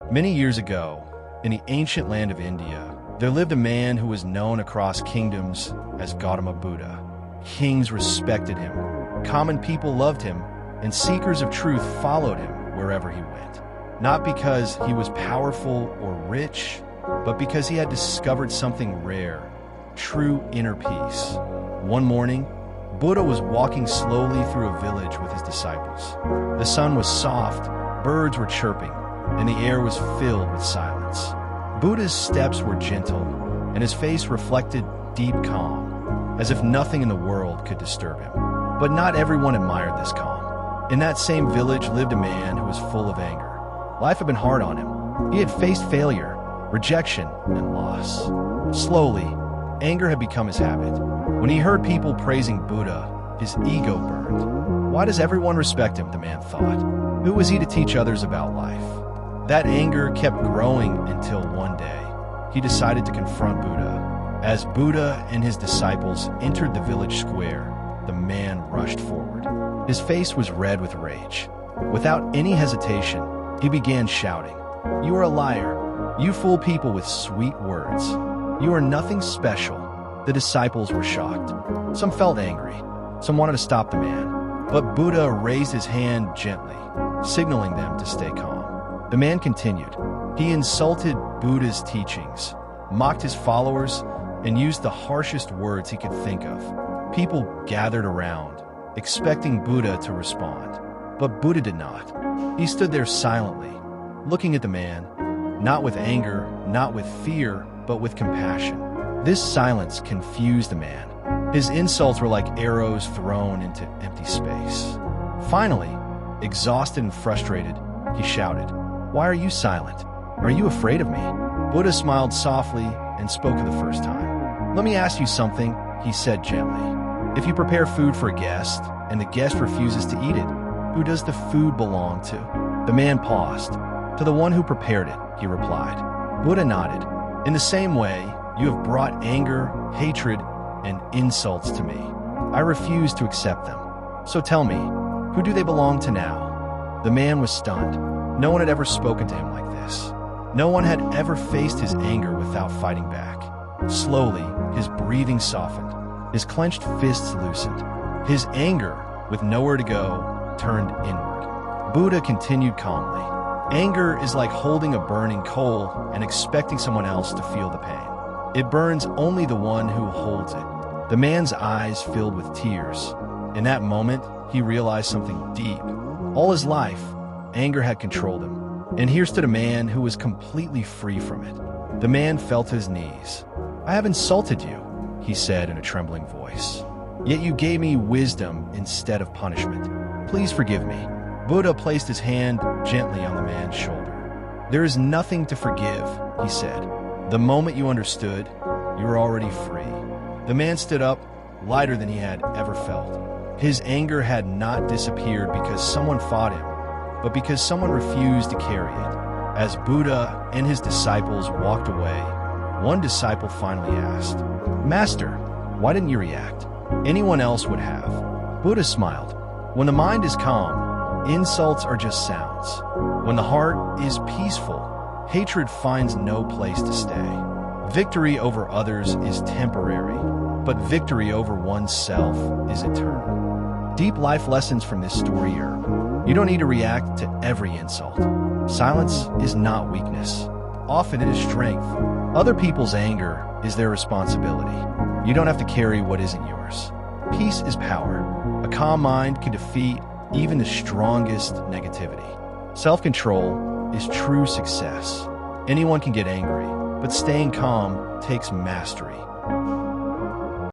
Many years ago, in the ancient land of India, there lived a man who was known across kingdoms as Gautama Buddha. Kings respected him, common people loved him, and seekers of truth followed him wherever he went. Not because he was powerful or rich, but because he had discovered something rare, true inner peace. One morning, Buddha was walking slowly through a village with his disciples. The sun was soft, birds were chirping, and the air was filled with silence. Buddha's steps were gentle, and his face reflected deep calm, as if nothing in the world could disturb him. But not everyone admired this calm. In that same village lived a man who was full of anger. Life had been hard on him. He had faced failure, rejection, and loss. Slowly, anger had become his habit. When he heard people praising Buddha, his ego burned. Why does everyone respect him, the man thought. Who was he to teach others about life? That anger kept growing until one day, he decided to confront Buddha. As Buddha and his disciples entered the village square, the man rushed forward. His face was red with rage. Without any hesitation, he began shouting, "You are a liar. You fool people with sweet words. You are nothing special." The disciples were shocked. Some felt angry. Some wanted to stop the man. But Buddha raised his hand gently, signaling them to stay calm. The man continued. He insulted Buddha's teachings, mocked his followers, and used the harshest words he could think of. People gathered around, expecting Buddha to respond. But Buddha did not. He stood there silently, looking at the man, not with anger, not with fear, but with compassion. This silence confused the man. His insults were like arrows thrown into empty space. Finally, exhausted and frustrated, he shouted, "Why are you silent? Are you afraid of me?" Buddha smiled softly and spoke for the first time. "Let me ask you something," he said gently. "If you prepare food for a guest, and the guest refuses to eat it, who does the food belong to?" The man paused. "To the one who prepared it," he replied. Buddha nodded. "In the same way, you have brought anger, hatred, and insults to me. I refuse to accept them. So tell me, who do they belong to now?" The man was stunned. No one had ever spoken to him like this. No one had ever faced his anger without fighting back. Slowly, his breathing softened. His clenched fists loosened. His anger, with nowhere to go, turned inward. Buddha continued calmly. "Anger is like holding a burning coal and expecting someone else to feel the pain. It burns only the one who holds it." The man's eyes filled with tears. In that moment, he realized something deep. All his life, anger had controlled him. And here stood a man who was completely free from it. The man fell to his knees. "I have insulted you," he said in a trembling voice. "Yet you gave me wisdom instead of punishment. Please forgive me." Buddha placed his hand gently on the man's shoulder. "There is nothing to forgive," he said. "The moment you understood, you were already free." The man stood up, lighter than he had ever felt. His anger had not disappeared because someone fought him, but because someone refused to carry it. As Buddha and his disciples walked away, one disciple finally asked, "Master, why didn't you react? Anyone else would have." Buddha smiled. "When the mind is calm, insults are just sounds. When the heart is peaceful, hatred finds no place to stay. Victory over others is temporary, but victory over oneself is eternal." Deep life lessons from this story are: you don't need to react to every insult. Silence is not weakness. Often it is strength. Other people's anger is their responsibility. You don't have to carry what isn't yours. Peace is power. A calm mind can defeat even the strongest negativity. Self-control is true success. Anyone can get angry, but staying calm takes mastery.